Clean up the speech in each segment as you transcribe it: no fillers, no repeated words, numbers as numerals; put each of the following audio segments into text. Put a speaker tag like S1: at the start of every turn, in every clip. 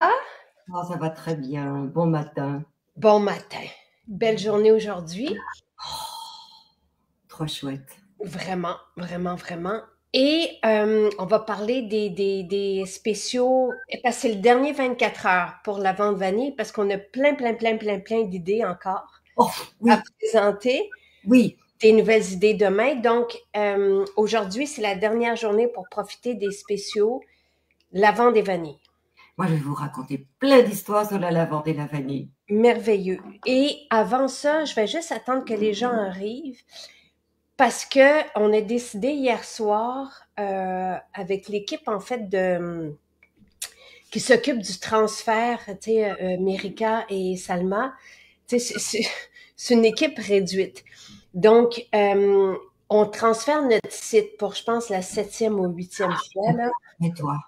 S1: Ah,
S2: Oh, ça va très bien. Bon matin.
S1: bon matin. Belle journée aujourd'hui.
S2: Trop chouette.
S1: Vraiment, vraiment, vraiment. Et on va parler des spéciaux, parce que c'est le dernier 24 heures pour la vente vanille, parce qu'on a plein, plein, plein, plein, plein d'idées encore
S2: Oh,
S1: à
S2: oui,
S1: présenter,
S2: oui.
S1: des nouvelles idées demain. Donc, aujourd'hui, c'est la dernière journée pour profiter des spéciaux, la vente des vanilles.
S2: Moi, je vais vous raconter plein d'histoires sur la lavande et la vanille.
S1: Merveilleux. Et avant ça, je vais juste attendre que les gens arrivent. Parce que on a décidé hier soir avec l'équipe en fait de qui s'occupe du transfert, tu sais, Mérika et Salma, tu sais, c'est une équipe réduite. Donc, on transfère notre site pour, je pense, la 7e ou 8e fois, là.
S2: Et toi?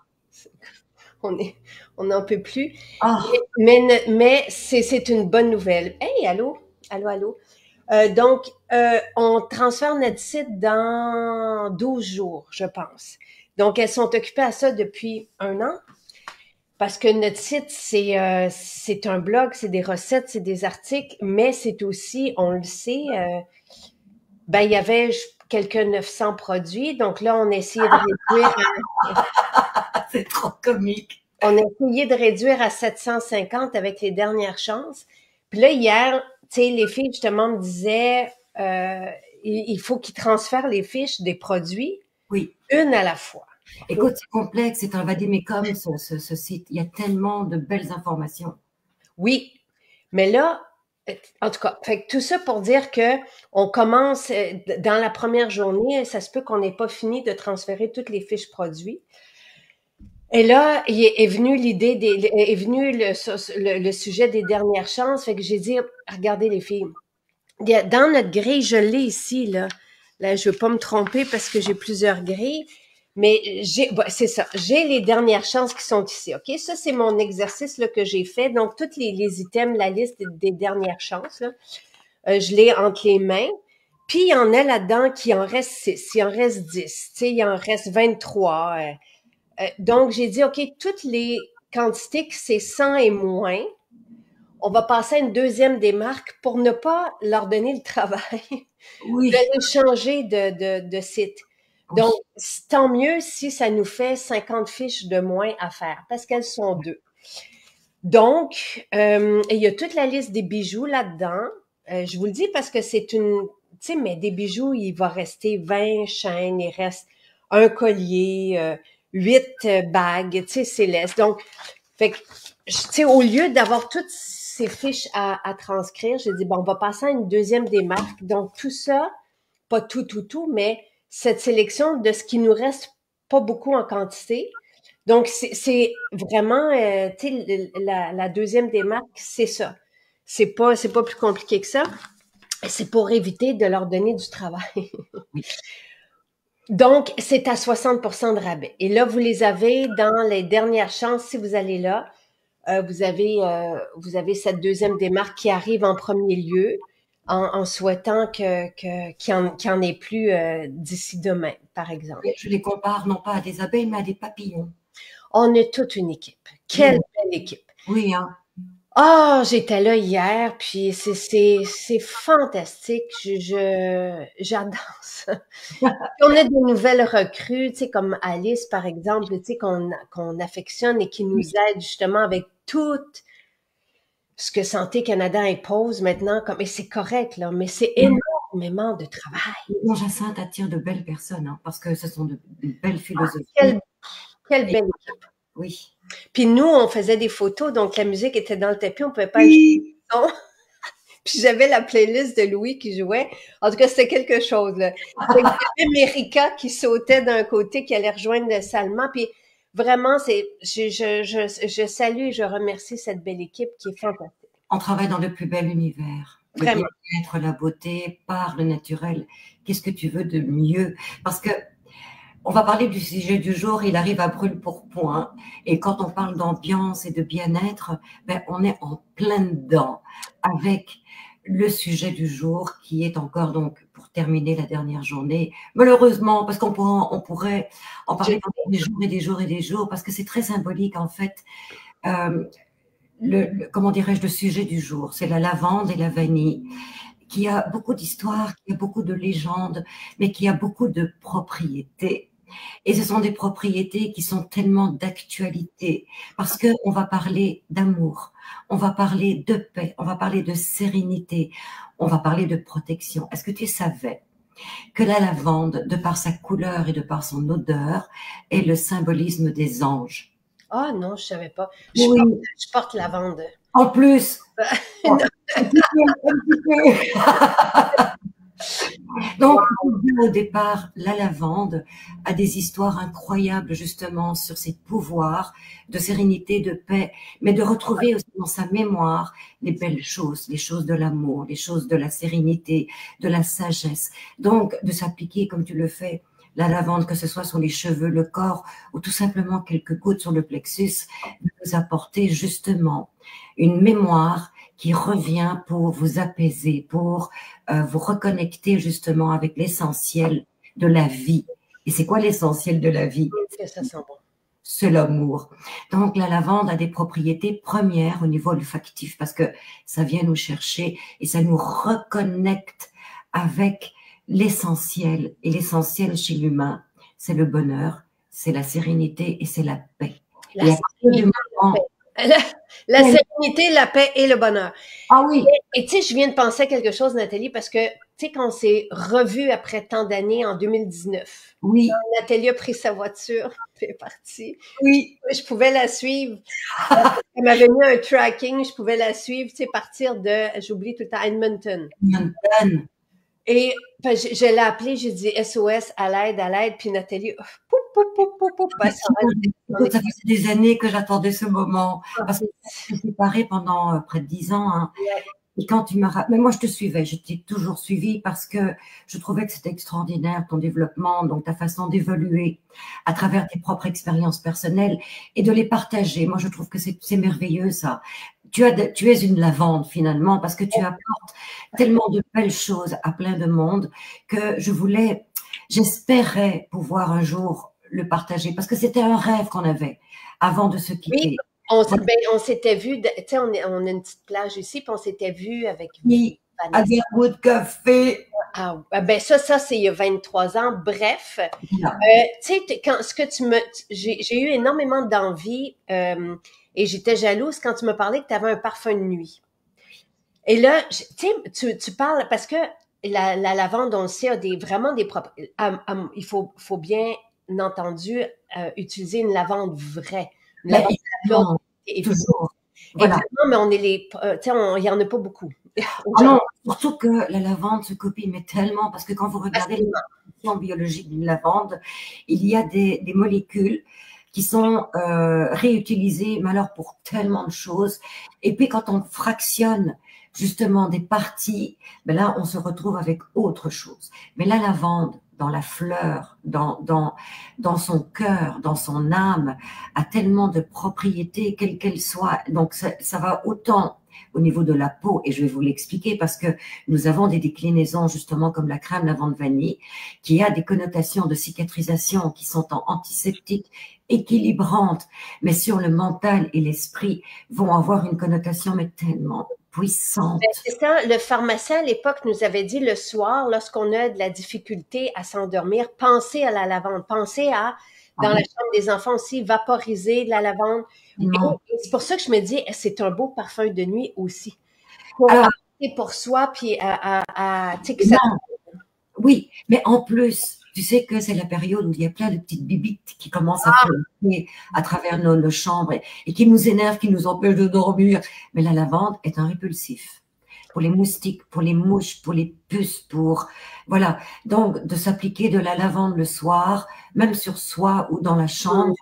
S1: On est, on n'en peut plus.
S2: Oh,
S1: Mais c'est une bonne nouvelle. Hey, allô? Allô, allô? Donc, on transfère notre site dans 12 jours, je pense. Donc, elles sont occupées à ça depuis 1 an parce que notre site, c'est un blog, c'est des recettes, c'est des articles, mais c'est aussi, on le sait, ben, il y avait quelques 900 produits. Donc là, on a essayé de réduire,
S2: c'est trop comique.
S1: on a essayé de réduire à 750 avec les dernières chances. Puis là, hier, tu sais, les filles, justement, me disaient, euh, il faut qu'ils transfèrent les fiches des produits
S2: Oui.
S1: une à la fois. OK?
S2: Écoute, c'est complexe, c'est un vadémécum, ce site. Il y a tellement de belles informations.
S1: Oui, mais là, en tout cas, fait que tout ça pour dire que on commence dans la première journée, ça se peut qu'on n'ait pas fini de transférer toutes les fiches produits. Et là, est venu l'idée est venu le sujet des dernières chances. Fait que j'ai dit, regardez les filles, dans notre grille, je l'ai ici, là. Là, je veux pas me tromper parce que j'ai plusieurs grilles. Mais c'est ça. J'ai les dernières chances qui sont ici. OK? Ça, c'est mon exercice là, que j'ai fait. Donc, tous les items, la liste des dernières chances, là, je l'ai entre les mains. Puis, il y en a là-dedans qui en reste 6, il en reste 10, tu sais, il en reste 23. Donc, j'ai dit, OK, toutes les quantités que c'est 100 et moins, on va passer à une deuxième démarque pour ne pas leur donner le travail
S2: Oui,
S1: d'aller changer de site.
S2: oui,
S1: Donc, tant mieux si ça nous fait 50 fiches de moins à faire parce qu'elles sont deux. Donc, il y a toute la liste des bijoux là-dedans. Je vous le dis parce que c'est une, tu sais, mais des bijoux, il va rester 20 chaînes, il reste un collier, 8 bagues, tu sais, célestes. Donc, fait que, tu sais, au lieu d'avoir toutes ces fiches à transcrire, j'ai dit, bon, on va passer à une deuxième démarque. Donc, tout ça, pas tout, mais cette sélection de ce qui nous reste pas beaucoup en quantité. Donc, c'est vraiment, tu sais, la deuxième démarque, c'est ça. C'est pas plus compliqué que ça. C'est pour éviter de leur donner du travail.
S2: oui.
S1: Donc, c'est à 60% de rabais. Et là, vous les avez dans les dernières chances, si vous allez là, vous avez cette deuxième démarque qui arrive en premier lieu en souhaitant qu'il y en ait plus d'ici demain, par exemple.
S2: Je les compare non pas à des abeilles, mais à des papillons.
S1: On est toute une équipe.
S2: Oui,
S1: Quelle belle équipe.
S2: oui, hein.
S1: Ah, j'étais là hier, puis c'est fantastique. J'adore ça. Puis on a des nouvelles recrues, tu sais, comme Alice, par exemple, tu sais, qu'on affectionne et qui nous
S2: Oui.
S1: aide justement avec tout ce que Santé Canada impose maintenant. Et c'est correct, là, mais c'est énormément de travail.
S2: Non, Jacinthe attire de belles personnes, hein, parce que ce sont de belles philosophies.
S1: Quelle, quelle
S2: Et-
S1: belle équipe.
S2: oui.
S1: Puis nous, on faisait des photos, donc la musique était dans le tapis, on pouvait pas ajouter
S2: Oui.
S1: de son. Puis j'avais la playlist de Louis qui jouait. En tout cas, c'était quelque chose, là. Fait que j'avais Mérika qui sautait d'un côté, qui allait rejoindre Salma. Puis vraiment, je salue et je remercie cette belle équipe qui est fantastique.
S2: On travaille dans le plus bel univers. Le
S1: Vraiment.
S2: bien-être, la beauté, par le naturel. Qu'est-ce que tu veux de mieux? Parce que on va parler du sujet du jour, il arrive à brûle-pourpoint. Et quand on parle d'ambiance et de bien-être, ben, on est en plein dedans avec le sujet du jour qui est encore donc pour terminer la dernière journée. Malheureusement, parce on pourrait en
S1: Je-
S2: parler pendant des jours et des jours et des jours, parce que c'est très symbolique en fait. comment dirais-je, le sujet du jour. C'est la lavande et la vanille, qui a beaucoup d'histoires, qui a beaucoup de légendes, mais qui a beaucoup de propriétés. Et ce sont des propriétés qui sont tellement d'actualité, parce que on va parler d'amour, on va parler de paix, on va parler de sérénité, on va parler de protection. Est-ce que tu savais que la lavande, de par sa couleur et de par son odeur, est le symbolisme des anges?
S1: Ah non, je savais pas.
S2: Oui,
S1: Je porte lavande.
S2: en plus.
S1: Non.
S2: Un petit peu, un petit peu. Donc, au départ, la lavande a des histoires incroyables justement sur ses pouvoirs de sérénité, de paix, mais de retrouver aussi dans sa mémoire les belles choses, les choses de l'amour, les choses de la sérénité, de la sagesse. Donc, de s'appliquer comme tu le fais, la lavande, que ce soit sur les cheveux, le corps, ou tout simplement quelques gouttes sur le plexus, de vous apporter justement une mémoire qui revient pour vous apaiser, pour vous reconnecter justement avec l'essentiel de la vie. Et c'est quoi l'essentiel de la vie?
S1: Que ça sent bon.
S2: C'est l'amour. Donc la lavande a des propriétés premières au niveau olfactif parce que ça vient nous chercher et ça nous reconnecte avec l'essentiel. Et l'essentiel chez l'humain, c'est le bonheur, c'est la sérénité et c'est la paix.
S1: La sérénité, la sérénité, la paix et le bonheur.
S2: Ah oui.
S1: Et tu sais, je viens de penser à quelque chose, Nathalie, parce que, tu sais, quand on s'est revus après tant d'années en 2019,
S2: oui.
S1: Nathalie a pris sa voiture, elle est partie.
S2: Oui.
S1: Je pouvais la suivre. Elle m'avait mis un tracking, je pouvais la suivre, tu sais, partir de, j'oublie tout le temps, Edmonton.
S2: Edmonton.
S1: Et ben, je l'ai appelé, j'ai dit SOS, à l'aide, puis Nathalie,
S2: ça faisait des années que j'attendais ce moment, parce que je suis séparée pendant près de 10 ans. Hein. Et quand tu m'as... Mais moi, je te suivais, je t'ai toujours suivi parce que je trouvais que c'était extraordinaire, ton développement, donc ta façon d'évoluer à travers tes propres expériences personnelles et de les partager. Moi, je trouve que c'est merveilleux, ça. Tu es une lavande, finalement, parce que tu apportes tellement de belles choses à plein de monde que j'espérais pouvoir un jour le partager, parce que c'était un rêve qu'on avait avant de se quitter.
S1: Oui. On s'était vu, tu sais, on a une petite plage ici, puis on s'était vu avec
S2: oui, à Garwood Café.
S1: Ah, ben ça c'est il y a 23 ans. Bref, tu sais, j'ai eu énormément d'envie et j'étais jalouse quand tu me parlais que tu avais un parfum de nuit. Et là, tu sais, tu parles parce que la lavande, on le sait, a vraiment des propriétés. Il faut bien entendu utiliser une lavande vraie. Une lavande
S2: toujours. Voilà.
S1: Mais on est il y en a pas beaucoup.
S2: Ah non, surtout que la lavande se copie, mais tellement, parce que quand vous regardez la composition biologique d'une lavande, il y a des molécules qui sont réutilisées, mais alors pour tellement de choses. Et puis quand on fractionne justement des parties, ben là on se retrouve avec autre chose. Mais la lavande, dans la fleur, dans son cœur, dans son âme, a tellement de propriétés, quelles qu'elles soient. Donc ça va autant au niveau de la peau, et je vais vous l'expliquer parce que nous avons des déclinaisons justement comme la crème lavande vanille qui a des connotations de cicatrisation qui sont en antiseptique, équilibrantes, mais sur le mental et l'esprit vont avoir une connotation mais tellement puissante.
S1: C'est ça, le pharmacien à l'époque nous avait dit le soir, lorsqu'on a de la difficulté à s'endormir, pensez à la lavande, pensez à, dans la chambre des enfants aussi, vaporiser de la lavande. Et c'est pour ça que je me dis, c'est un beau parfum de nuit aussi. Pour soi, puis
S2: oui, mais en plus, tu sais que c'est la période où il y a plein de petites bibites qui commencent à flotter à travers nos chambres et qui nous énervent, qui nous empêchent de dormir. Mais la lavande est un répulsif pour les moustiques, pour les mouches, pour les puces, voilà. Donc, de s'appliquer de la lavande le soir, même sur soi ou dans la chambre,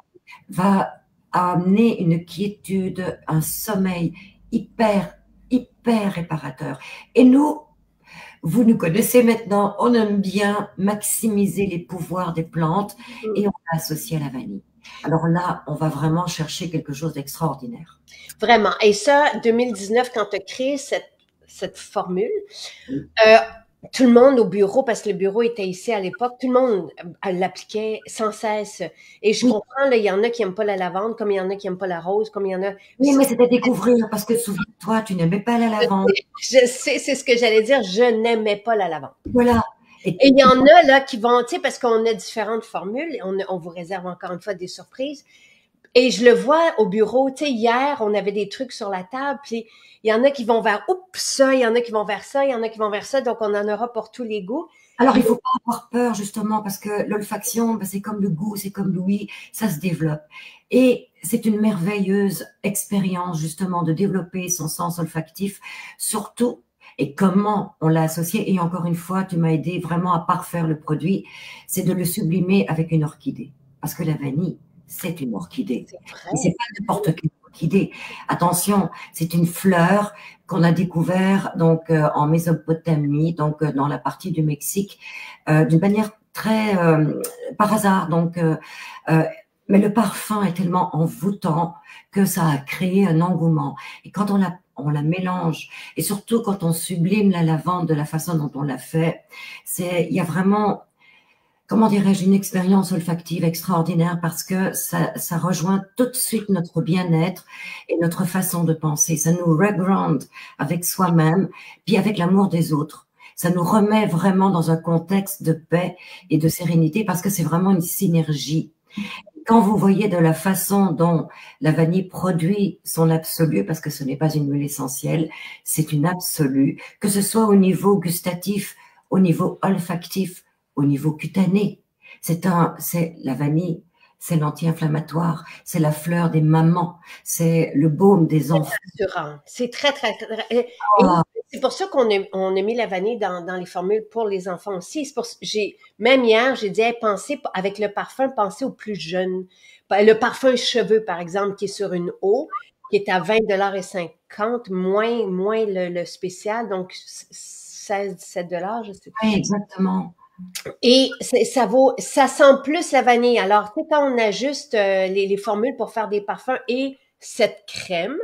S2: va amener une quiétude, un sommeil hyper réparateur. Et nous nous connaissez maintenant, on aime bien maximiser les pouvoirs des plantes et on l'a associé à la vanille. Alors là, on va vraiment chercher quelque chose d'extraordinaire.
S1: Vraiment. Et ça, 2019, quand tu as créé cette formule, tout le monde au bureau, parce que le bureau était ici à l'époque, tout le monde l'appliquait sans cesse. Et je
S2: Oui,
S1: comprends, là, il y en a qui aiment pas la lavande, comme il y en a qui aiment pas la rose, comme il y en a.
S2: oui, mais c'est à découvrir parce que souviens-toi, tu n'aimais pas la lavande.
S1: Je sais, c'est ce que j'allais dire, je n'aimais pas la lavande.
S2: Voilà. Et
S1: Et il y en a là qui vont, tu sais, parce qu'on a différentes formules, on vous réserve encore une fois des surprises. Et je le vois au bureau, tu sais, hier, on avait des trucs sur la table, puis il y en a qui vont vers oups, ça, il y en a qui vont vers ça, il y en a qui vont vers ça, donc on en aura pour tous les goûts.
S2: alors, il faut pas avoir peur, justement, parce que l'olfaction, ben, c'est comme le goût, c'est comme l'ouïe, ça se développe. Et c'est une merveilleuse expérience, justement, de développer son sens olfactif, surtout, et comment on l'a associé. Et encore une fois, tu m'as aidé vraiment à parfaire le produit, c'est de le sublimer avec une orchidée. Parce que la vanille, c'est une orchidée.
S1: C'est
S2: Et c'est
S1: vrai.
S2: pas n'importe quelle orchidée. Attention, c'est une fleur qu'on a découvert donc en Mésopotamie, donc dans la partie du Mexique, d'une manière très par hasard. Donc, mais le parfum est tellement envoûtant que ça a créé un engouement. Et quand on la mélange, et surtout quand on sublime la lavande de la façon dont on l'a fait, il y a vraiment, comment dirais-je, une expérience olfactive extraordinaire parce que ça rejoint tout de suite notre bien-être et notre façon de penser. Ça nous reground avec soi-même, puis avec l'amour des autres. Ça nous remet vraiment dans un contexte de paix et de sérénité parce que c'est vraiment une synergie. Quand vous voyez de la façon dont la vanille produit son absolu, parce que ce n'est pas une huile essentielle, c'est une absolue, que ce soit au niveau gustatif, au niveau olfactif, au niveau cutané. C'est la vanille, c'est l'anti-inflammatoire, c'est la fleur des mamans, c'est le baume des enfants.
S1: Rassurant. C'est très, très, très. Et
S2: Ah,
S1: c'est pour ça on a mis la vanille dans les formules pour les enfants aussi. C'est pour, même hier, j'ai dit, hey, pensez, avec le parfum, pensez aux plus jeunes. Le parfum cheveux, par exemple, qui est sur une eau, qui est à 20,50 $, moins le spécial, donc 16, 17 $, je sais
S2: oui,
S1: plus.
S2: exactement.
S1: Et ça sent plus la vanille. Alors, tu sais, quand on ajuste les formules pour faire des parfums et cette crème,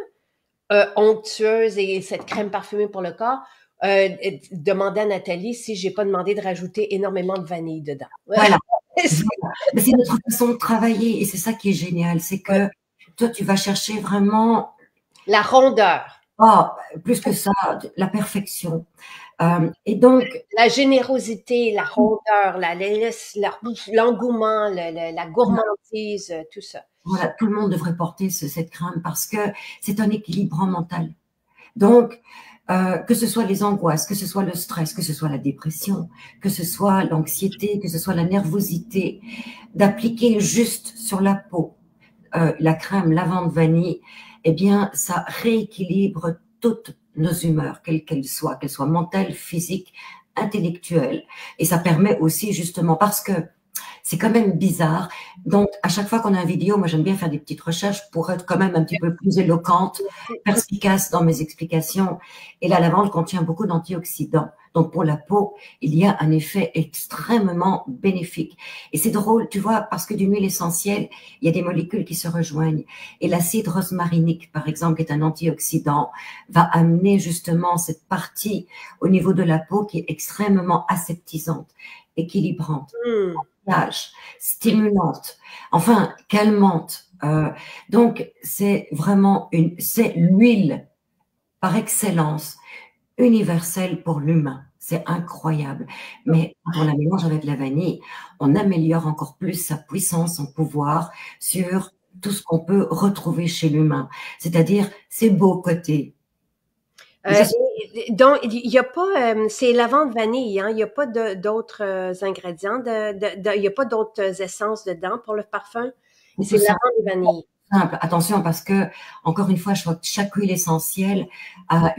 S1: onctueuse et cette crème parfumée pour le corps, demandez à Nathalie si j'ai pas demandé de rajouter énormément de vanille dedans.
S2: Voilà. Voilà. Mais c'est notre façon de travailler et c'est ça qui est génial, c'est
S1: Ouais.
S2: que toi, tu vas chercher vraiment,
S1: La rondeur,
S2: oh, plus que ça, la perfection. Et donc,
S1: la générosité, la rondeur, l'engouement, la
S2: voilà,
S1: gourmandise, tout ça.
S2: voilà, tout le monde devrait porter cette crème parce que c'est un équilibre mental. Donc, que ce soit les angoisses, que ce soit le stress, que ce soit la dépression, que ce soit l'anxiété, que ce soit la nervosité, d'appliquer juste sur la peau la crème lavande vanille, eh bien, ça rééquilibre toutes nos humeurs, quelles qu'elles soient mentales, physiques, intellectuelles. Et ça permet aussi, justement, parce que c'est quand même bizarre. Donc, à chaque fois qu'on a une vidéo, moi, j'aime bien faire des petites recherches pour être quand même un petit peu plus éloquente, perspicace dans mes explications. Et la lavande contient beaucoup d'antioxydants. Donc, pour la peau, il y a un effet extrêmement bénéfique. Et c'est drôle, tu vois, parce que d'une huile essentielle, il y a des molécules qui se rejoignent. Et l'acide rosmarinique, par exemple, qui est un antioxydant, va amener justement cette partie au niveau de la peau qui est extrêmement aseptisante, équilibrante,
S1: Hmm.
S2: stimulante, enfin calmante. Donc c'est vraiment c'est l'huile par excellence universelle pour l'humain. C'est incroyable. Mais quand on la mélange avec la vanille, on améliore encore plus sa puissance, son pouvoir sur tout ce qu'on peut retrouver chez l'humain, c'est-à-dire ses beaux côtés. Et ça,
S1: Donc, il y a pas, c'est lavande vanille, hein, il y a pas d'autres ingrédients, il y a pas d'autres essences dedans pour le parfum.
S2: c'est
S1: C'est
S2: tout ça.
S1: lavande et vanille.
S2: Simple. Attention parce que, encore une fois, je crois que chaque huile essentielle a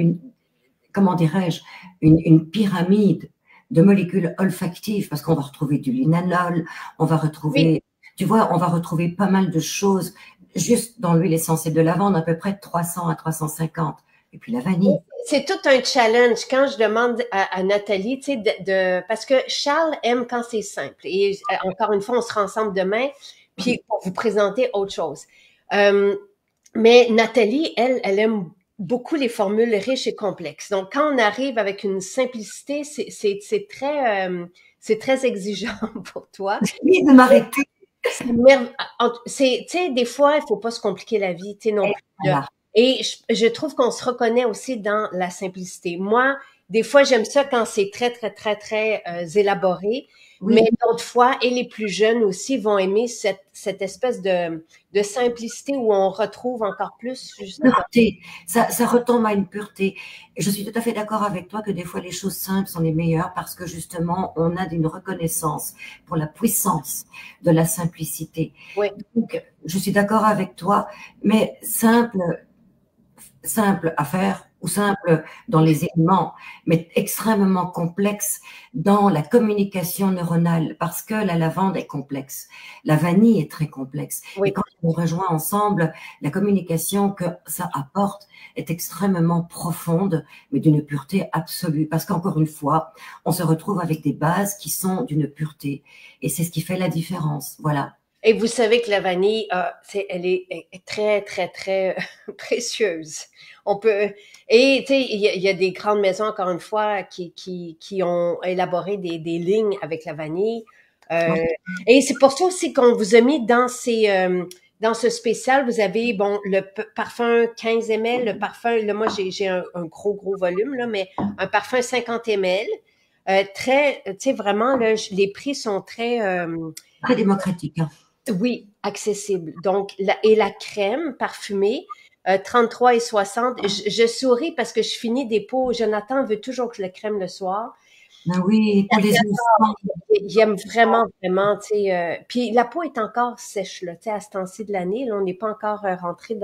S2: comment dirais-je, une pyramide de molécules olfactives, parce qu'on va retrouver du linalol, on va
S1: Oui,
S2: retrouver, tu vois, on va retrouver pas mal de choses juste dans l'huile essentielle de lavande, à peu près de 300 à 350. Et puis la vanille.
S1: c'est tout un challenge quand je demande à Nathalie, tu sais, parce que Charles aime quand c'est simple. Et encore une fois, on sera ensemble demain, puis
S2: Oui,
S1: pour vous présenter autre chose. Euh, mais Nathalie, elle aime beaucoup les formules riches et complexes. Donc, quand on arrive avec une simplicité, c'est très exigeant pour toi.
S2: Oui, de m'arrêter.
S1: Tu sais, des fois, il faut pas se compliquer la vie, tu sais, non plus, là.
S2: Voilà.
S1: Et je trouve qu'on se reconnaît aussi dans la simplicité. Moi, des fois, j'aime ça quand c'est très, très, très, très élaboré, mais
S2: Oui,
S1: d'autres fois, et les plus jeunes aussi vont aimer cette espèce de simplicité où on retrouve encore plus, justement.
S2: pureté. Ça retombe à une pureté. Et je suis tout à fait d'accord avec toi que des fois les choses simples sont les meilleures parce que justement on a une reconnaissance pour la puissance de la simplicité.
S1: Oui.
S2: Donc, je suis d'accord avec toi, mais simple à faire ou simple dans les éléments, mais extrêmement complexe dans la communication neuronale, parce que la lavande est complexe, la vanille est très complexe.
S1: Oui.
S2: Et quand on rejoint ensemble, la communication que ça apporte est extrêmement profonde, mais d'une pureté absolue. Parce qu'encore une fois, on se retrouve avec des bases qui sont d'une pureté. Et c'est ce qui fait la différence. Voilà.
S1: Et vous savez que la vanille, elle est très, très, très précieuse. On peut, et tu sais, il y a des grandes maisons, encore une fois, qui ont élaboré des lignes avec la vanille.
S2: Ouais.
S1: Et c'est pour ça aussi qu'on vous a mis dans ce spécial, vous avez, bon, le parfum 15 ml, le parfum, là, moi, j'ai un gros volume, là, mais un parfum 50 ml. Très, tu sais, vraiment, là, les prix sont très,
S2: Très démocratique. Hein.
S1: oui, accessible. Donc, la crème parfumée, 33 et 60. Je souris parce que je finis des pots. Jonathan veut toujours que je le crème le soir.
S2: Ben oui, pour les enfants.
S1: Il aime vraiment, vraiment, tu sais. Puis la peau est encore sèche, là, tu sais, à ce temps-ci de l'année. Là, on n'est pas encore rentré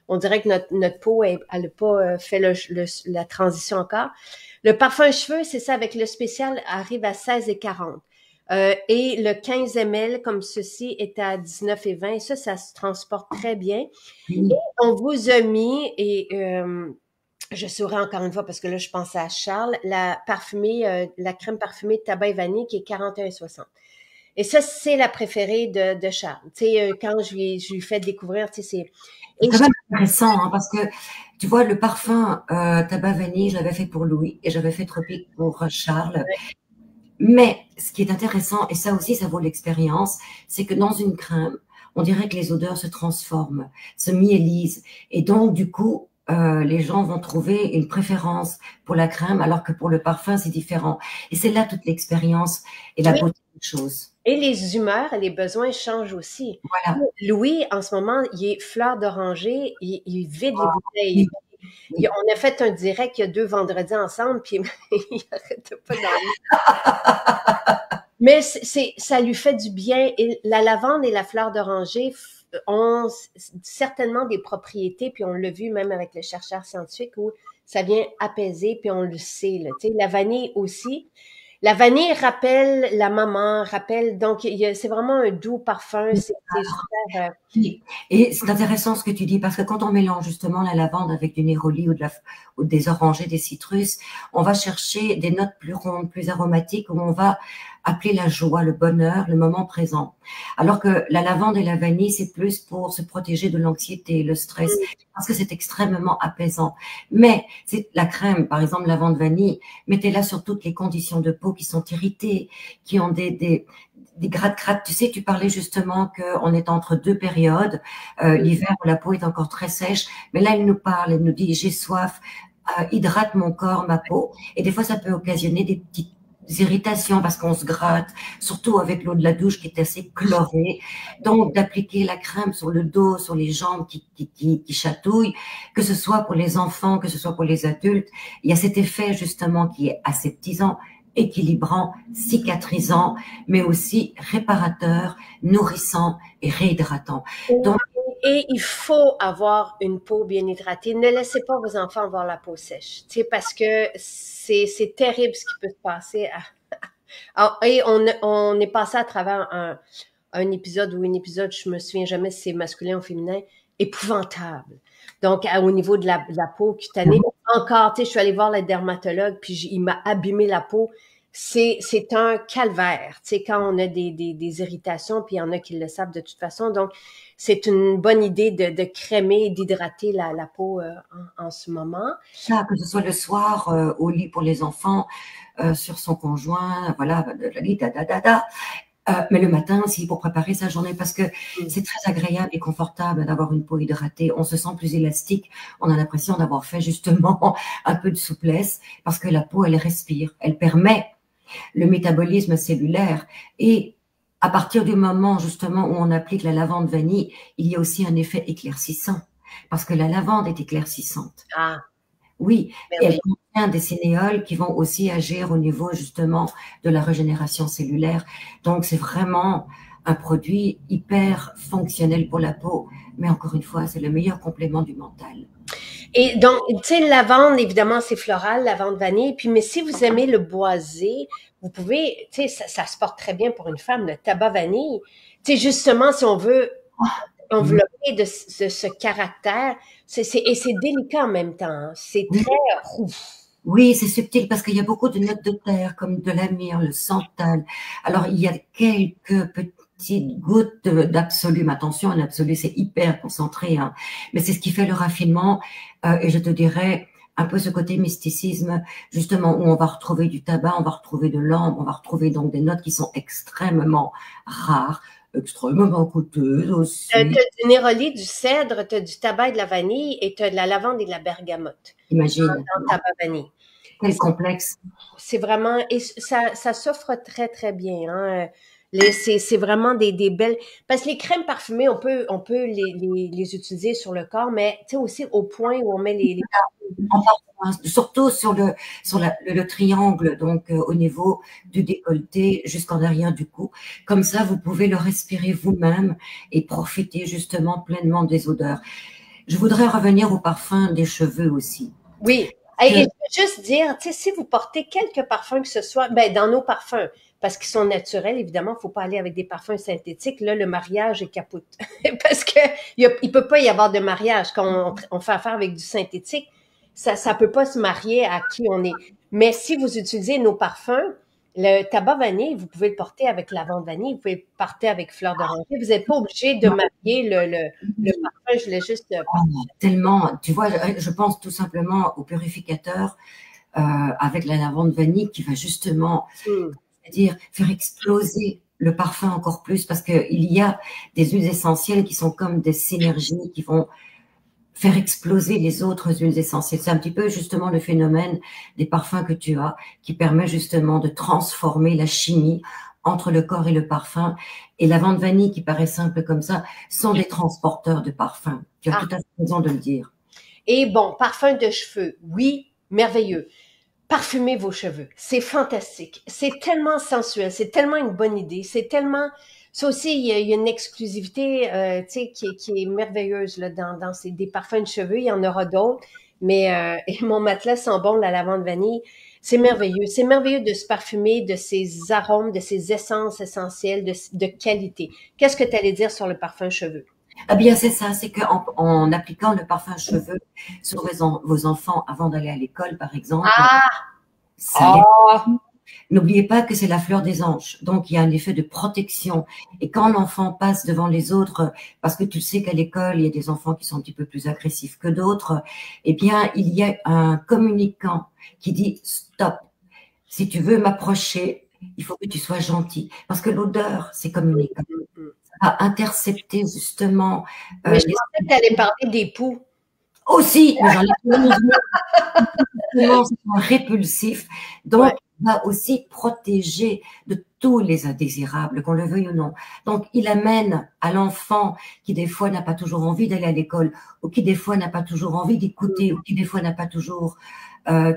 S1: on dirait que notre peau, elle n'a pas fait la transition encore. Le parfum cheveux, c'est ça, avec le spécial, arrive à 16 et 40. Et le 15 ml, comme ceci, est à 19 et 20. Ça se transporte très bien. Et
S2: Oui.
S1: on vous a mis, et je saurais encore une fois, parce que là, je pense à Charles, la crème parfumée de tabac et vanille qui est 41,60. Et ça, c'est la préférée de Charles. Tu sais, quand je lui fais découvrir, tu sais, c'est...
S2: C'est
S1: Et
S2: quand même intéressant, hein, parce que tu vois, le parfum tabac vanille, je l'avais fait pour Louis et j'avais fait Tropique pour Charles. Mais ce qui est intéressant, et ça aussi, ça vaut l'expérience, c'est que dans une crème, on dirait que les odeurs se transforment, se myélisent. Et donc, du coup, les gens vont trouver une préférence pour la crème, alors que pour le parfum, c'est différent. Et c'est là toute l'expérience et la
S1: oui,
S2: beauté des choses.
S1: et les humeurs et les besoins changent aussi.
S2: Voilà.
S1: Louis, en ce moment, il est fleur d'oranger, il vide les
S2: Oui,
S1: bouteilles.
S2: oui.
S1: On a fait un direct il y a 2 vendredis ensemble, puis il arrêtait pas d'en Mais ça lui fait du bien. Et la lavande et la fleur d'oranger ont certainement des propriétés, puis on l'a vu même avec le chercheur scientifique, où ça vient apaiser, puis on le sait. Là, tu sais, la vanille aussi. La vanille rappelle la maman, rappelle, donc c'est vraiment un doux parfum, c'est super.
S2: Oui. Et c'est intéressant ce que tu dis, parce que quand on mélange justement la lavande avec du néroli ou des orangers, des citrus, on va chercher des notes plus rondes, plus aromatiques, où on va appeler la joie, le bonheur, le moment présent. Alors que la lavande et la vanille, c'est plus pour se protéger de l'anxiété, le stress, parce que c'est extrêmement apaisant. Mais c'est la crème, par exemple, lavande vanille, mettez-la sur toutes les conditions de peau qui sont irritées, qui ont des gratte-gratte. Tu sais, tu parlais justement qu'on est entre deux périodes, l'hiver où la peau est encore très sèche, mais là, il nous parle, il nous dit, j'ai soif, hydrate mon corps, ma peau, et des fois, ça peut occasionner des petites irritations parce qu'on se gratte, surtout avec l'eau de la douche qui est assez chlorée. Donc, d'appliquer la crème sur le dos, sur les jambes qui chatouillent, que ce soit pour les enfants, que ce soit pour les adultes, il y a cet effet justement qui est aseptisant, équilibrant, cicatrisant, mais aussi réparateur, nourrissant et réhydratant. Donc,
S1: Et il faut avoir une peau bien hydratée. Ne laissez pas vos enfants avoir la peau sèche, tu sais, parce que c'est terrible ce qui peut se passer. Et on est passé à travers un épisode ou une épisode, je me souviens jamais si c'est masculin ou féminin, épouvantable. Donc, au niveau de la peau cutanée, encore, tu sais, je suis allée voir le dermatologue, puis il m'a abîmé la peau. c'est un calvaire, tu sais, quand on a des irritations, puis il y en a qui le savent de toute façon. Donc, c'est une bonne idée de crémer et d'hydrater la peau en ce moment.
S2: Ça, que ce soit le soir au lit pour les enfants, sur son conjoint, voilà, le lit, da. Mais le aussi pour préparer sa journée, parce que c'est très agréable et confortable d'avoir une peau hydratée. On se sent plus élastique. On a l'impression d'avoir fait justement un peu de souplesse, parce que la peau, elle respire, elle permet le métabolisme cellulaire. Et à partir du moment justement où on applique la lavande vanille, il y a aussi un effet éclaircissant, parce que la lavande est éclaircissante.
S1: Ah,
S2: oui, et elle
S1: merveilleux.
S2: contient des cinéols qui vont aussi agir au niveau justement de la régénération cellulaire. Donc c'est vraiment un produit hyper fonctionnel pour la peau. Mais encore une fois, c'est le meilleur complément du mental.
S1: Et donc, tu sais, lavande, évidemment, c'est floral, lavande vanille. Puis, mais si vous aimez le boisé, vous pouvez, tu sais, ça se porte très bien pour une femme, le tabac vanille. Tu sais, justement, si on veut envelopper de ce caractère, et c'est délicat en même temps, hein. C'est
S2: Oui,
S1: très
S2: oui, c'est subtil parce qu'il y a beaucoup de notes de terre, comme de la myrrhe, le santal. Alors, il y a quelques petites gouttes d'absolu. Mais attention, un absolu, c'est hyper concentré, hein. Mais c'est ce qui fait le raffinement. Et je te dirais, un peu ce côté mysticisme, justement, où on va retrouver du tabac, on va retrouver de l'ambre, on va retrouver donc des notes qui sont extrêmement rares, extrêmement coûteuses
S1: t'as
S2: aussi.
S1: du néroli, du cèdre, t'as du tabac et de la vanille, et t'as de la lavande et de la bergamote
S2: Imagine,
S1: dans le tabac vanille.
S2: quel complexe.
S1: C'est vraiment, et ça s'offre très, très bien, hein. C'est vraiment des belles, parce que les crèmes parfumées, on peut les utiliser sur le corps, mais tu sais aussi au point où on met les
S2: En parfois, surtout sur le triangle, donc au niveau du décolleté jusqu'en arrière du cou. Comme ça, vous pouvez le respirer vous-même et profiter justement pleinement des odeurs. Je voudrais revenir au parfum des cheveux aussi.
S1: oui. Et je veux juste dire, tu sais, si vous portez quelques parfums que ce soit, ben, dans nos parfums, parce qu'ils sont naturels, évidemment, faut pas aller avec des parfums synthétiques. Là, le mariage est capote. Parce que il peut pas y avoir de mariage quand on fait affaire avec du synthétique. Ça peut pas se marier à qui on est. Mais si vous utilisez nos parfums, le tabac vanille, vous pouvez le porter avec lavande vanille, vous pouvez le porter avec fleur d'oranger. Vous n'êtes pas obligé de marier le parfum. Je voulais juste
S2: Oh, tellement, tu vois, je pense tout simplement au purificateur avec la lavande vanille qui va justement, c'est-à-dire faire exploser le parfum encore plus, parce qu'il y a des huiles essentielles qui sont comme des synergies qui vont faire exploser les autres huiles essentielles. C'est un petit peu justement le phénomène des parfums que tu as, qui permet justement de transformer la chimie entre le corps et le parfum. Et la lavande vanille, qui paraît simple comme ça, sont des transporteurs de parfum. Tu as
S1: Ah.
S2: tout à fait raison de le dire.
S1: Et bon, parfum de cheveux, oui, merveilleux. Parfumez vos cheveux, c'est fantastique. C'est tellement sensuel, c'est tellement une bonne idée, c'est tellement... Ça aussi, il y a une exclusivité, tu sais, qui est merveilleuse là, dans des parfums de cheveux. Il y en aura d'autres, mais et mon matelas sent bon, la lavande vanille. C'est merveilleux. C'est merveilleux de se parfumer de ces arômes, de ces essences essentielles de qualité. Qu'est-ce que tu allais dire sur le parfum cheveux?
S2: Eh bien, c'est ça, c'est qu'en appliquant le parfum cheveux sur vos enfants avant d'aller à l'école, par exemple,
S1: Ah!
S2: ça les...
S1: Ah!
S2: N'oubliez pas que c'est la fleur des anges, donc il y a un effet de protection. Et quand l'enfant passe devant les autres, parce que tu sais qu'à l'école, il y a des enfants qui sont un petit peu plus agressifs que d'autres, eh bien, il y a un communicant qui dit stop. Si tu veux m'approcher, il faut que tu sois gentil, parce que l'odeur, c'est communicant. Ça va intercepter justement
S1: Mais je
S2: les...
S1: pensais que tu allais parler des poux.
S2: Aussi, mais j'en ai 11 000, c'est répulsif.
S1: Ouais.
S2: Donc, il va aussi protéger de tous les indésirables, qu'on le veuille ou non. Donc, il amène à l'enfant qui, des fois, n'a pas toujours envie d'aller à l'école, ou qui, des fois, n'a pas toujours envie d'écouter, ou qui, des fois, n'a pas toujours,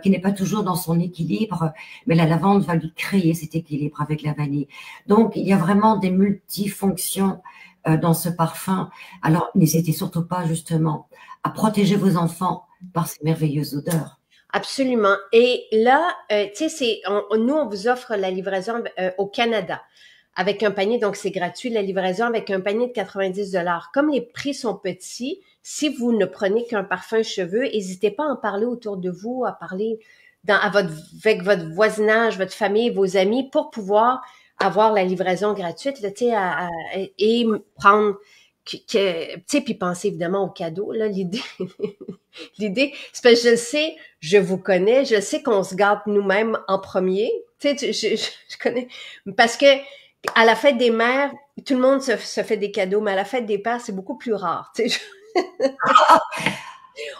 S2: qui n'est pas toujours dans son équilibre, mais la lavande va lui créer cet équilibre avec la vanille. Donc, il y a vraiment des multifonctions dans ce parfum. Alors, n'hésitez surtout pas, justement, à protéger vos enfants par ces merveilleuses odeurs.
S1: Absolument. Et là, tu sais, nous, on vous offre la livraison au Canada avec un panier, donc c'est gratuit, la livraison avec un panier de 90 $. Comme les prix sont petits, si vous ne prenez qu'un parfum cheveux, n'hésitez pas à en parler autour de vous, à parler avec votre voisinage, votre famille, vos amis, pour pouvoir avoir la livraison gratuite, là, tu sais, et prendre, tu sais, puis penser évidemment aux cadeaux, là, l'idée, l'idée, c'est parce que je le sais, je vous connais, je sais qu'on se gâte nous-mêmes en premier, tu sais, je connais, parce que à la fête des mères, tout le monde se fait des cadeaux, mais à la fête des pères, c'est beaucoup plus rare, tu sais.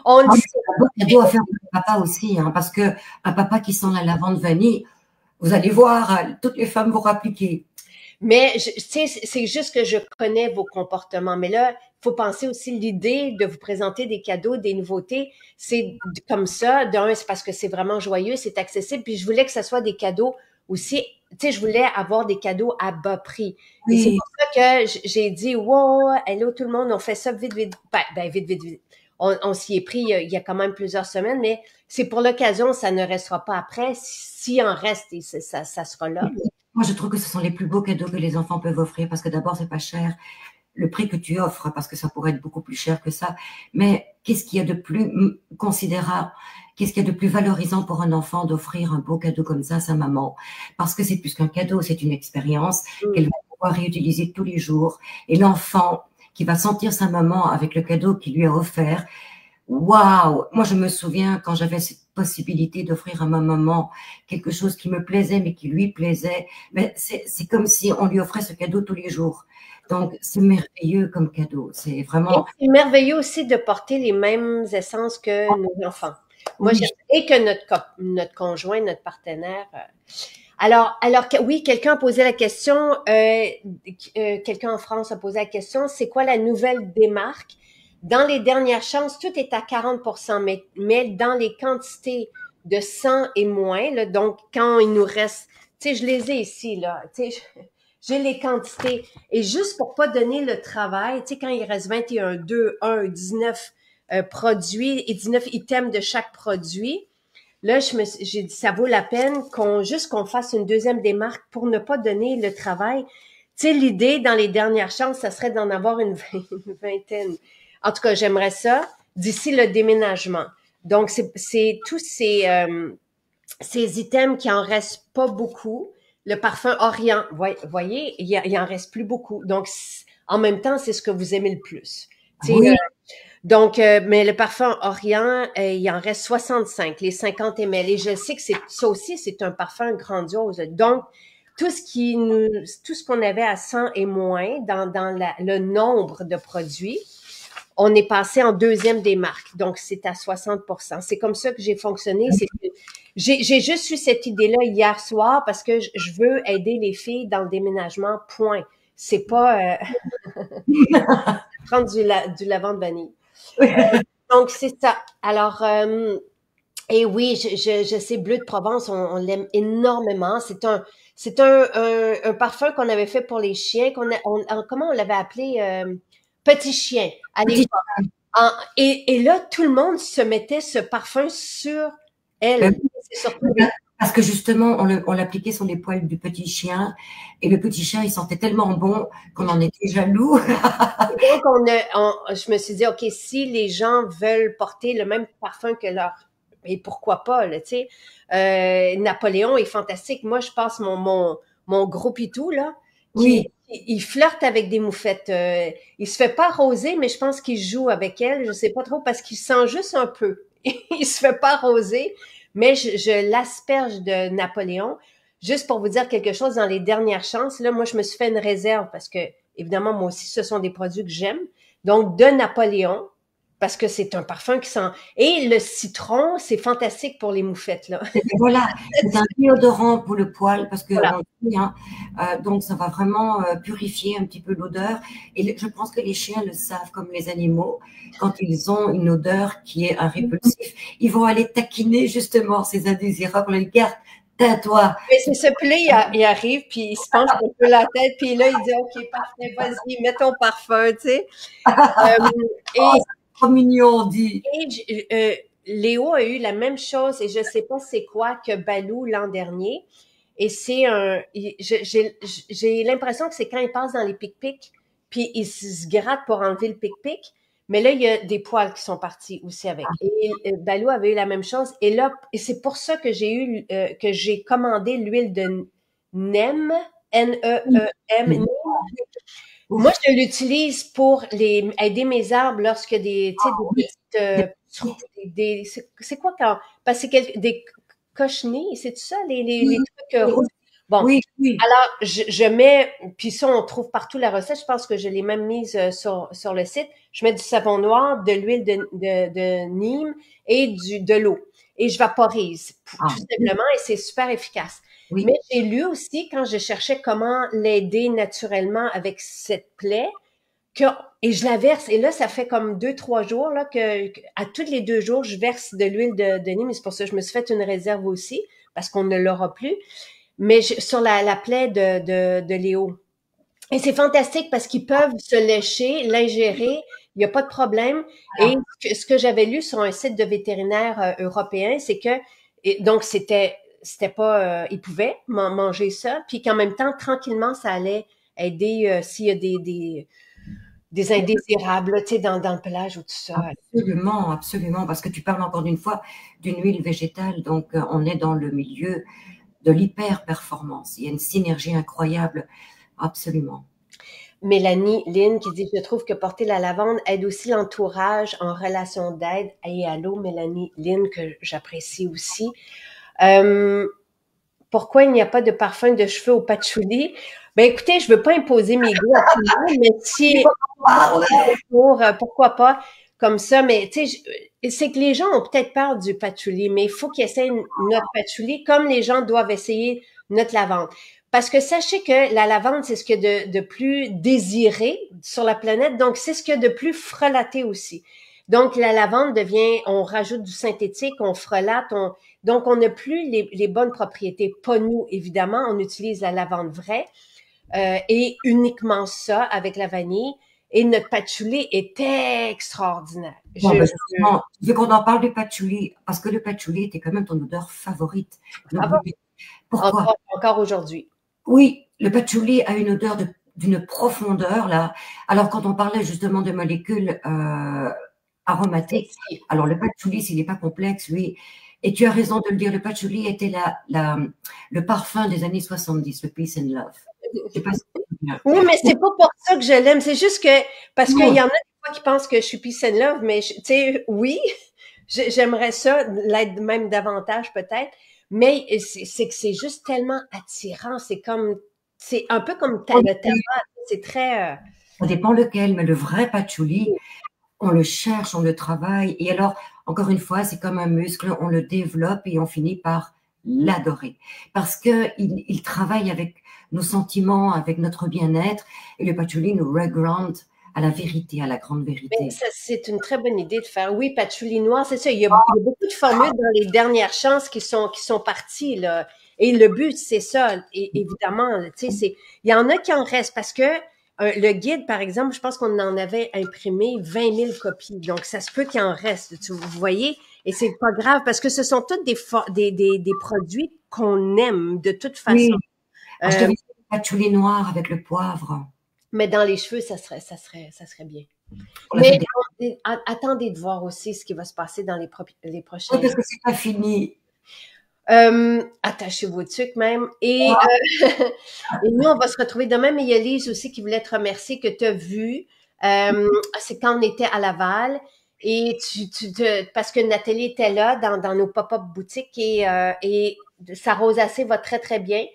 S1: On le
S2: Ah, mais
S1: sait.
S2: c'est un beau cadeau à faire pour le papa aussi, hein, parce que un papa qui sent la lavande vanille, vous allez voir, toutes les femmes vont appliquer.
S1: Mais, tu sais, c'est juste que je connais vos comportements. Mais là, il faut penser aussi l'idée de vous présenter des cadeaux, des nouveautés. C'est comme ça. D'un, c'est parce que c'est vraiment joyeux, c'est accessible. Puis je voulais que ce soit des cadeaux aussi. Tu sais, je voulais avoir des cadeaux à bas prix. Et c'est
S2: Oui,
S1: pour ça que j'ai dit, wow, hello tout le monde, on fait ça vite, vite. Vite, vite, vite. On s'y est pris il y a quand même plusieurs semaines, mais c'est pour l'occasion, ça ne restera pas après. S'il en reste, et ça sera là.
S2: moi je trouve que ce sont les plus beaux cadeaux que les enfants peuvent offrir parce que d'abord c'est pas cher, le prix que tu offres parce que ça pourrait être beaucoup plus cher que ça. Mais qu'est-ce qu'il y a de plus considérable, qu'est-ce qu'il y a de plus valorisant pour un enfant d'offrir un beau cadeau comme ça à sa maman? Parce que c'est plus qu'un cadeau, c'est une expérience qu'elle va pouvoir réutiliser tous les jours. Et l'enfant qui va sentir sa maman avec le cadeau qu'il lui a offert, waouh! Moi, je me souviens quand j'avais cette possibilité d'offrir à ma maman quelque chose qui me plaisait, mais qui lui plaisait. Mais c'est comme si on lui offrait ce cadeau tous les jours. Donc, c'est merveilleux comme cadeau. C'est
S1: Et
S2: vraiment,
S1: c'est merveilleux aussi de porter les mêmes essences que nos enfants. Moi,
S2: oui,
S1: et que notre conjoint, notre partenaire. Alors oui, quelqu'un a posé la question, quelqu'un en France a posé la question, c'est quoi la nouvelle démarque? Dans les dernières chances, tout est à 40%, mais dans les quantités de 100 et moins, là, donc quand il nous reste, tu sais, je les ai ici, là, tu sais, j'ai les quantités. Et juste pour pas donner le travail, tu sais, quand il reste 21, 2, 1, 19 produits et 19 items de chaque produit, là, j'ai dit, ça vaut la peine qu'on fasse une deuxième démarque pour ne pas donner le travail. Tu sais, l'idée, dans les dernières chances, ça serait d'en avoir une vingtaine. En tout cas, j'aimerais ça d'ici le déménagement. Donc, c'est tous ces items qui en restent pas beaucoup. Le parfum Orient, voyez, il en reste plus beaucoup. Donc, en même temps, c'est ce que vous aimez le plus. Tu sais,
S2: oui,
S1: donc, mais le parfum Orient, il en reste 65, les 50 ml. Et je sais que ça aussi, c'est un parfum grandiose. Donc, tout ce qu'on avait à 100 et moins dans le nombre de produits, on est passé en deuxième des marques. Donc, c'est à 60%. C'est comme ça que j'ai fonctionné. J'ai juste eu cette idée-là hier soir parce que je veux aider les filles dans le déménagement, point. C'est pas prendre du lavande vanille. Donc, c'est ça. Alors, et oui, je sais, Bleu de Provence, on l'aime énormément. C'est un parfum qu'on avait fait pour les chiens, comment on l'avait appelé? Petit chien, à
S2: petit,
S1: l'époque. Et là, tout le monde se mettait ce parfum sur
S2: ben
S1: elle. C'est surtout
S2: oui, parce que justement, on l'appliquait sur les poils du petit chien, et le petit chien, il sentait tellement bon qu'on en était jaloux.
S1: donc, je me suis dit, OK, si les gens veulent porter le même parfum que leur, et pourquoi pas, là, tu sais, Napoléon est fantastique. Moi, je passe mon gros pitou, là,
S2: Oui,
S1: il flirte avec des moufettes. Il se fait pas arroser, mais je pense qu'il joue avec elle. Je sais pas trop parce qu'il sent juste un peu. Il se fait pas arroser, mais je l'asperge de Napoléon. Juste pour vous dire quelque chose, dans les dernières chances, là, moi, je me suis fait une réserve parce que évidemment, moi aussi, ce sont des produits que j'aime. Donc, de Napoléon, parce que c'est un parfum qui sent... Et le citron, c'est fantastique pour les moufettes, là.
S2: et voilà, c'est un déodorant pour le poil parce que
S1: Voilà.
S2: on dit, hein, donc ça va vraiment purifier un petit peu l'odeur. Et je pense que les chiens le savent comme les animaux. Quand ils ont une odeur qui est un répulsif, ils vont aller taquiner justement ces indésirables. On les garde, tais-toi.
S1: Mais c'est ça, puis là, il arrive, puis il se penche un peu la tête, puis là, il dit, OK, parfait, vas-y, mets ton parfum, tu sais.
S2: Oh,
S1: Et,
S2: c'est trop mignon, on dit.
S1: Léo a eu la même chose, et je sais pas c'est quoi que Balou l'an dernier. Et j'ai l'impression que c'est quand il passe dans les pic-pics, puis il se gratte pour enlever le pic-pic. Mais là, il y a des poils qui sont partis aussi avec. Et Balou avait eu la même chose. Et là, et c'est pour ça que que j'ai commandé l'huile de NEM, N-E-E-M,
S2: Oui.
S1: NEM. Moi,
S2: Ouf.
S1: je l'utilise pour aider mes arbres lorsque des, tu sais, des
S2: Oui.
S1: petites, c'est quoi quand, parce que c'est des cochenilles, c'est ça, les
S2: Oui,
S1: trucs
S2: oui,
S1: rouges. Bon.
S2: oui, oui.
S1: Alors, je mets, puis ça, on trouve partout la recette. Je pense que je l'ai même mise sur le site. Je mets du savon noir, de l'huile de Nîmes et de l'eau. Et je vaporise, tout
S2: Ah,
S1: simplement, et c'est super efficace. Mais
S2: oui.
S1: j'ai lu aussi, quand je cherchais comment l'aider naturellement avec cette plaie, que, et je la verse, et là, ça fait comme 2, 3 jours, là, à tous les 2 jours, je verse de l'huile de Nîmes, et c'est pour ça que je me suis fait une réserve aussi, parce qu'on ne l'aura plus, mais sur la plaie de Léo. Et c'est fantastique parce qu'ils peuvent se lécher, l'ingérer, il n'y a pas de problème. Et
S2: Voilà.
S1: ce que j'avais lu sur un site de vétérinaire européen, c'est que, et donc c'était pas, ils pouvaient manger ça, puis qu'en même temps, tranquillement, ça allait aider s'il y a des indésirables, là, tu sais, dans le pelage ou tout ça.
S2: Absolument, absolument, parce que tu parles encore une fois d'une huile végétale, donc on est dans le milieu de l'hyper-performance. Il y a une synergie incroyable, absolument.
S1: Mélanie Lynn qui dit, je trouve que porter la lavande aide aussi l'entourage en relation d'aide. Et allô, Mélanie Lynn, que j'apprécie aussi. Euh, Pourquoi il n'y a pas de parfum de cheveux au patchouli? Ben écoutez, je veux pas imposer mes goûts à tout le monde, mais
S2: Il
S1: si
S2: faut en parler.
S1: pourquoi pas comme ça, mais tu sais, c'est que les gens ont peut-être peur du patchouli, mais il faut qu'ils essayent notre patchouli comme les gens doivent essayer notre lavande. Parce que sachez que la lavande, c'est ce qu'il y a de plus désiré sur la planète, donc c'est ce qu'il y a de plus frelaté aussi. Donc la lavande devient, on rajoute du synthétique, on frelate, donc on n'a plus les bonnes propriétés. Pas nous, évidemment, on utilise la lavande vraie et uniquement ça avec la vanille. Et notre patchouli est extraordinaire.
S2: Bon, ben justement, je veux qu'on en parle du patchouli, parce que le patchouli était quand même ton odeur favorite.
S1: Ah
S2: Donc,
S1: bon?
S2: pourquoi?
S1: Encore aujourd'hui.
S2: Oui, le patchouli a une odeur d'une profondeur, là. Alors, quand on parlait justement de molécules aromatiques,
S1: Celle-ci.
S2: alors le patchouli, s'il n'est pas complexe, lui, et tu as raison de le dire, le patchouli était le parfum des années 70, le peace and love. Je sais pas si tu te souviens.
S1: Oui, mais c'est pas pour ça que je l'aime. C'est juste que, parce qu'il y
S2: Non,
S1: en a des fois qui pensent que je suis peace and love, mais tu sais, oui, j'aimerais ça, l'être même davantage peut-être, mais c'est que c'est juste tellement attirant. C'est comme, c'est un peu comme le tabac. C'est très,
S2: ça dépend lequel, mais le vrai patchouli, on le cherche, on le travaille. Et alors, encore une fois, c'est comme un muscle, on le développe et on finit par l'adorer. Parce que il travaille avec nos sentiments, avec notre bien-être. Et le patchouli nous reground à la vérité, à la grande
S1: mais
S2: vérité.
S1: ça, c'est une très bonne idée de faire. Oui, patchouli noir, c'est ça. Il y a beaucoup de formules dans les dernières chances qui sont parties, là. Et le but, c'est ça. Et évidemment, tu sais, il y en a qui en restent parce que le guide, par exemple, je pense qu'on en avait imprimé 20 000 copies. Donc, ça se peut qu'il en reste, vous voyez. Et c'est pas grave parce que ce sont tous des produits qu'on aime de toute
S2: Oui,
S1: façon.
S2: alors je te
S1: Euh,
S2: dis le patchouli noir avec le poivre.
S1: mais dans les cheveux, ça serait bien.
S2: On l'a
S1: Mais
S2: fait des...
S1: attendez de voir aussi ce qui va se passer dans les
S2: Oui,
S1: prochains
S2: parce
S1: jours.
S2: que c'est pas fini.
S1: Attachez vos trucs même. Et nous, on va se retrouver demain, mais il y a Lise aussi qui voulait te remercier que tu as vu. C'est quand on était à Laval. Et parce que Nathalie était là dans nos pop-up boutiques et sa rosacée va très, très bien.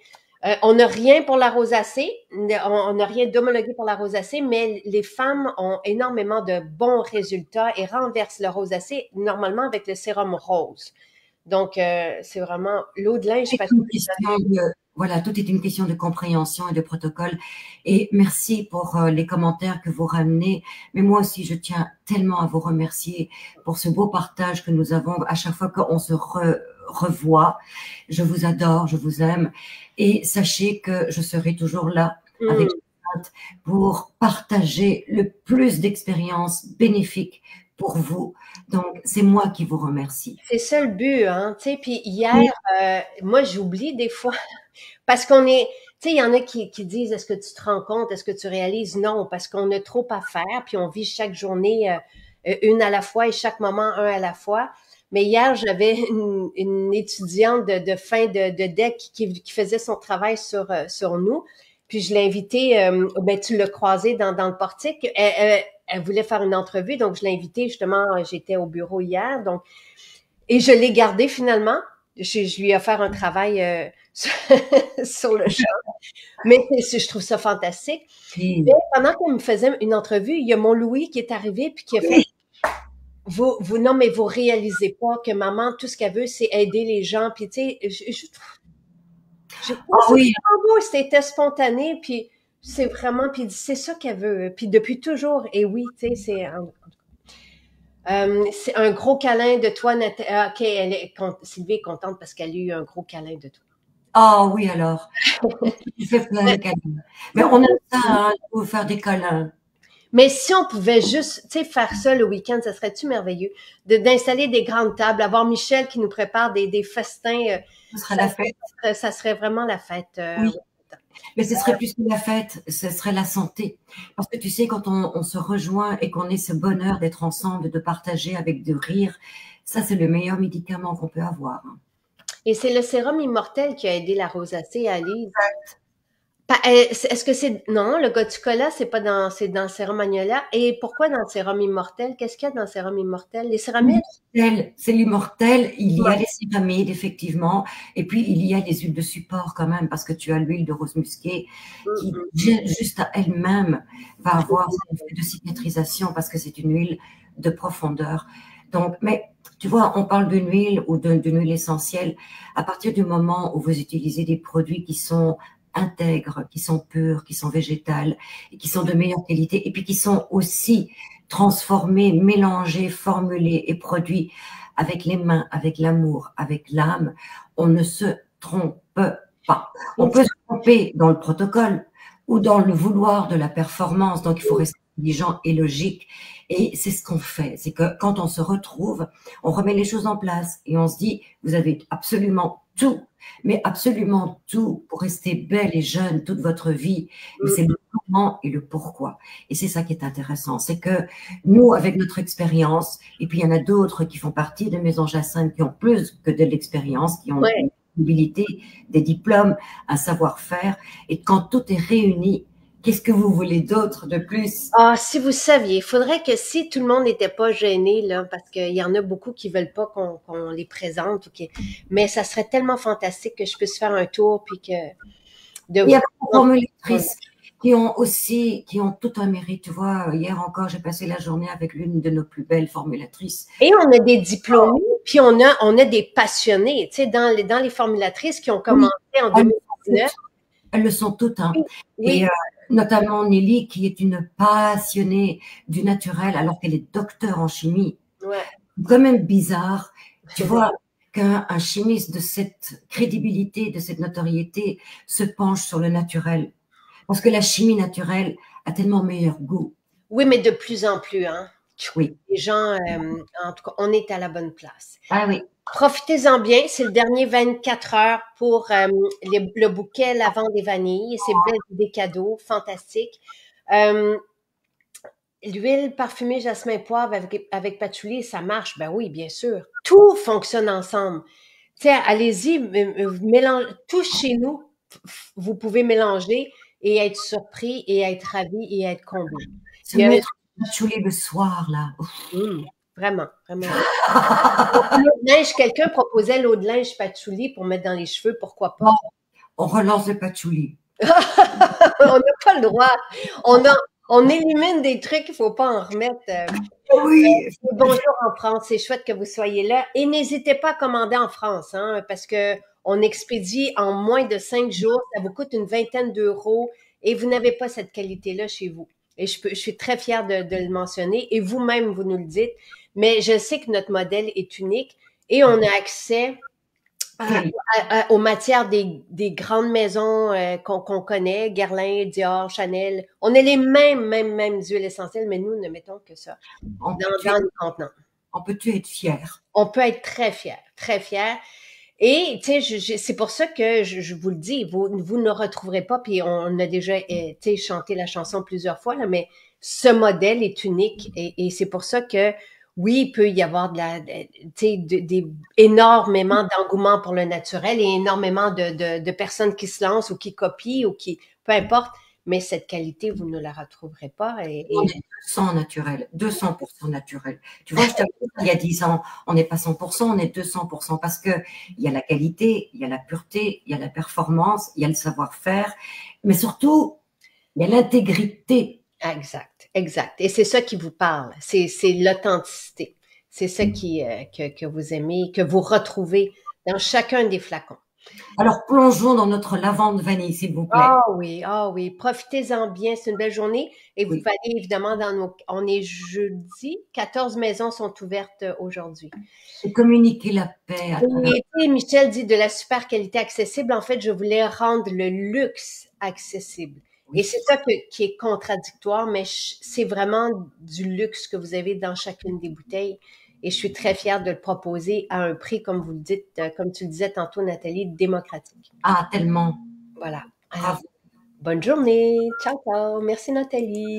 S1: On n'a rien pour la rosacée, on n'a rien d'homologué pour la rosacée, mais les femmes ont énormément de bons résultats et renversent le rosacée normalement avec le sérum rose. Donc, c'est vraiment l'eau de linge
S2: C'est une question de, voilà, tout est une question de compréhension et de protocole. Et merci pour les commentaires que vous ramenez. Mais moi aussi, je tiens tellement à vous remercier pour ce beau partage que nous avons à chaque fois qu'on se revoit. Je vous adore, je vous aime. Et sachez que je serai toujours là avec pour partager le plus d'expériences bénéfiques pour vous. Donc, c'est moi qui vous remercie.
S1: C'est ça le but, hein, tu sais. Puis hier, moi, j'oublie des fois parce qu'on est, tu sais, il y en a qui disent, est-ce que tu te rends compte, est-ce que tu réalises? Non, parce qu'on a trop à faire, puis on vit chaque journée une à la fois et chaque moment un à la fois. Mais hier, j'avais une étudiante de fin de DEC qui faisait son travail sur nous. Puis je l'ai invitée, ben tu l'as croisée dans le portique. Elle voulait faire une entrevue, donc je l'ai invitée justement. J'étais au bureau hier, donc et je l'ai gardée finalement. Je lui ai offert un travail sur le champ. Mais je trouve ça fantastique. Mais pendant qu'elle me faisait une entrevue, il y a mon Louis qui est arrivé puis qui a fait non, mais vous réalisez pas que maman, tout ce qu'elle veut, c'est aider les gens. Puis, tu sais, je trouve ça vraiment beau. C'était spontané. Puis, c'est vraiment, puis c'est ça qu'elle veut. Puis, depuis toujours. Et oui, tu sais, c'est un gros câlin de toi, Nathalie. OK, Sylvie est contente parce qu'elle a eu un gros câlin de toi.
S2: Ah oui, alors. Tu fais plein de câlins. Mais on aime ça, hein, vous faire des câlins.
S1: Mais si on pouvait juste, tu sais, faire ça le week-end, ça serait-tu merveilleux? D'installer des grandes tables, avoir Michel qui nous prépare des festins.
S2: Ce serait la fête.
S1: Ça serait vraiment la fête.
S2: Oui. Mais ce serait plus que la fête, ce serait la santé. Parce que tu sais, quand on se rejoint et qu'on ait ce bonheur d'être ensemble, de partager avec de rire, ça, c'est le meilleur médicament qu'on peut avoir.
S1: Et c'est le sérum immortel qui a aidé la rosacée à Lise. Est-ce que c'est... Non, le Gotucola, c'est dans le sérum Magnolia. Et pourquoi dans le sérum immortel? Qu'est-ce qu'il y a dans le sérum immortel? Les céramides?
S2: C'est l'immortel. Il y a les céramides, effectivement. Et puis, il y a les huiles de support quand même, parce que tu as l'huile de rose musquée qui, juste à elle-même, va avoir un effet de cicatrisation parce que c'est une huile de profondeur. Donc, mais tu vois, on parle d'une huile ou d'une huile essentielle. À partir du moment où vous utilisez des produits qui sont intègres, qui sont pures, qui sont végétales, et qui sont de meilleure qualité, et puis qui sont aussi transformés, mélangés, formulés et produits avec les mains, avec l'amour, avec l'âme, on ne se trompe pas. On peut se tromper dans le protocole ou dans le vouloir de la performance, donc il faut rester intelligent et logique. Et c'est ce qu'on fait, c'est que quand on se retrouve, on remet les choses en place et on se dit, vous avez absolument tout, mais absolument tout pour rester belle et jeune toute votre vie. Mais c'est le comment et le pourquoi. Et c'est ça qui est intéressant, c'est que nous, avec notre expérience, et puis il y en a d'autres qui font partie de Maison Jacinthe qui ont plus que de l'expérience, qui ont une possibilité, des diplômes, un savoir-faire, et quand tout est réuni, qu'est-ce que vous voulez d'autre de plus?
S1: Ah, si vous saviez, il faudrait que si tout le monde n'était pas gêné, là, parce qu'il y en a beaucoup qui veulent pas qu'on les présente, mais ça serait tellement fantastique que je puisse faire un tour, puis que...
S2: Il y a beaucoup de formulatrices qui ont tout un mérite. Tu vois, hier encore, j'ai passé la journée avec l'une de nos plus belles formulatrices.
S1: Et on a des diplômés, puis on a des passionnés, tu sais, dans les formulatrices qui ont commencé en 2019.
S2: Elles le sont toutes, hein. Oui. Et notamment Nelly, qui est une passionnée du naturel, alors qu'elle est docteur en chimie.
S1: Ouais.
S2: Quand même bizarre, tu vois, qu'un chimiste de cette crédibilité, de cette notoriété, se penche sur le naturel. Parce que la chimie naturelle a tellement meilleur goût.
S1: Oui, mais de plus en plus, hein.
S2: Oui.
S1: Les gens, en tout cas, on est à la bonne place.
S2: Ah oui.
S1: Profitez-en bien, c'est le dernier 24 heures pour le bouquet lavande et vanille. C'est des cadeaux, fantastique. L'huile parfumée jasmin poivre avec patchouli, ça marche. Ben oui, bien sûr. Tout fonctionne ensemble. Tiens, allez-y, mélange tout chez nous. Vous pouvez mélanger et être surpris et être ravi et être comblé.
S2: Se mettre patchouli le soir, là.
S1: Vraiment, vraiment. L'eau de linge, quelqu'un proposait l'eau de linge patchouli pour mettre dans les cheveux, pourquoi pas?
S2: On relance le patchouli.
S1: On n'a pas le droit. On élimine des trucs, il ne faut pas en remettre.
S2: Oui.
S1: Bonjour en France, c'est chouette que vous soyez là. Et n'hésitez pas à commander en France, hein, parce que on expédie en moins de 5 jours. Ça vous coûte une vingtaine d'euros et vous n'avez pas cette qualité-là chez vous. Et je suis très fière de le mentionner. Et vous-même, vous nous le dites. Mais je sais que notre modèle est unique et on a accès aux matières des grandes maisons qu'on connaît, Guerlain, Dior, Chanel. On a les mêmes huiles essentielles, mais nous ne mettons que ça dans les contenants.
S2: On peut-tu être fier?
S1: On peut être très fier, très fier. Et tu sais, c'est pour ça que je vous le dis, vous ne retrouverez pas, puis on a déjà chanté la chanson plusieurs fois, là, mais ce modèle est unique et c'est pour ça que oui, il peut y avoir énormément d'engouement pour le naturel et énormément de personnes qui se lancent ou qui copient ou qui, peu importe, mais cette qualité, vous ne la retrouverez pas.
S2: On est 200 naturel, 200% naturel. Tu vois, je t'avoue, il y a 10 ans, on n'est pas 100%, on est 200% parce que il y a la qualité, il y a la pureté, il y a la performance, il y a le savoir-faire, mais surtout, il y a l'intégrité.
S1: Exact, exact. Et c'est ça qui vous parle. C'est l'authenticité. C'est ça que vous aimez, que vous retrouvez dans chacun des flacons.
S2: Alors, plongeons dans notre lavande vanille, s'il vous plaît.
S1: Ah oui. Profitez-en bien. C'est une belle journée. Et vous
S2: Oui.
S1: allez évidemment on est jeudi. 14 maisons sont ouvertes aujourd'hui.
S2: Et communiquer la paix à travers.
S1: Et Michel dit de la super qualité accessible. En fait, je voulais rendre le luxe accessible.
S2: Oui.
S1: Et c'est ça qui est contradictoire, mais c'est vraiment du luxe que vous avez dans chacune des bouteilles. Et je suis très fière de le proposer à un prix, comme vous le dites, comme tu le disais tantôt, Nathalie, démocratique.
S2: Ah, tellement.
S1: Voilà. Alors,
S2: Bravo.
S1: bonne journée. Ciao, ciao. Merci, Nathalie.